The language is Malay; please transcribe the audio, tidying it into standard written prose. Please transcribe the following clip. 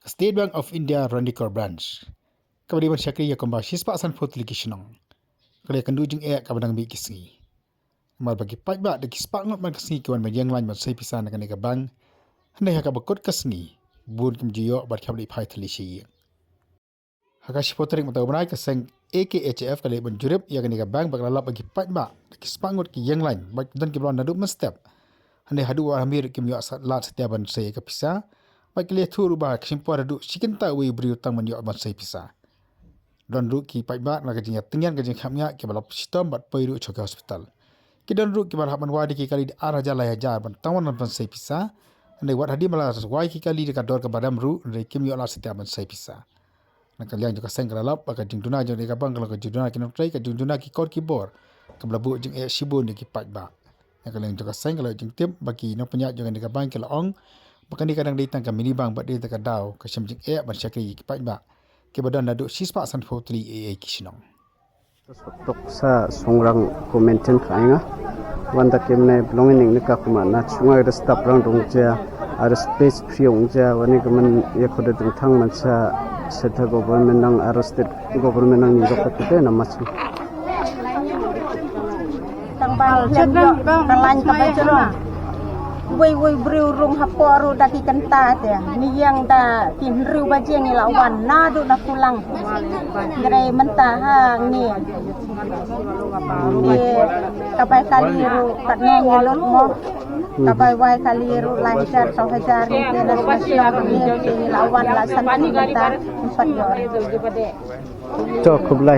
State Bank of India Ranikor branch. Kabadiban syakri ya kembang sispa san fotli kisnong. Kali kandu jeng kabadang bi Sngi. Mal bagi Paidbah de kispa ngot man Sngi kawan majang lain man sai Pisa nak ka bang. Handai haka bakot Sngi. Bun kem jiyo bar khabli phai thali shi. Haka shipotering mata umrai ka sang AKHF kali ban jurip ya ka bang baklalap bagi Paidbah de kispa ngot ki yang lain bak dan ki blon nadu mestep. Handai hadu amir kim yo lat setiaban sai ka Pisa. Baik lihat tu rubah kesimpulan duduk sikinta we beri utang menjawab bangsa Pisa. Dan duduk ki Paidbah nak kerja tinggal kerja khamnya ke balap sistem bat peiru choke hospital. Ki dan duduk ki balap manwadi ki kali di arah jalan hajar ban tawan bangsa Pisa. Andai wat hadi malah sesuai ki kali di kador ke badam ru andai kim yo lah setiap bangsa Pisa. Nak kalian juga seng keralap pakai jeng duna jeng dekabang kalau ke duna ki nak try ke jeng duna ki kor ki bor ke belabu jeng shibun di ki Paidbah. Nak kalian juga seng kalau jeng tim bagi nak penyak jeng dekabang ke laong. Bahkan di kadang ditang kami ni bang buat dia dekat dau ke semjing ban syakri ki Paidbah ke badan naduk sispa san fotli kisnong tok sa songrang ko maintain khainga wanda kemne belonging ni ka kuma na chunga da stap rang dong ja ar space free ong ja wani kaman ye khoda ding thang man sa setha government nang ar state government nang ni rok te na machu tang bal chedang talan ka ba chero wei briu rung haporu daki kenta te ni yang da tin riu bajeng ni lawan na du na kulang ngre mentah ha ni kapai kali ru katne ngelot mo kapai wai kali ru lancar so hajar ni na nasional ni lawan la san ni kenta 4 yor to kublai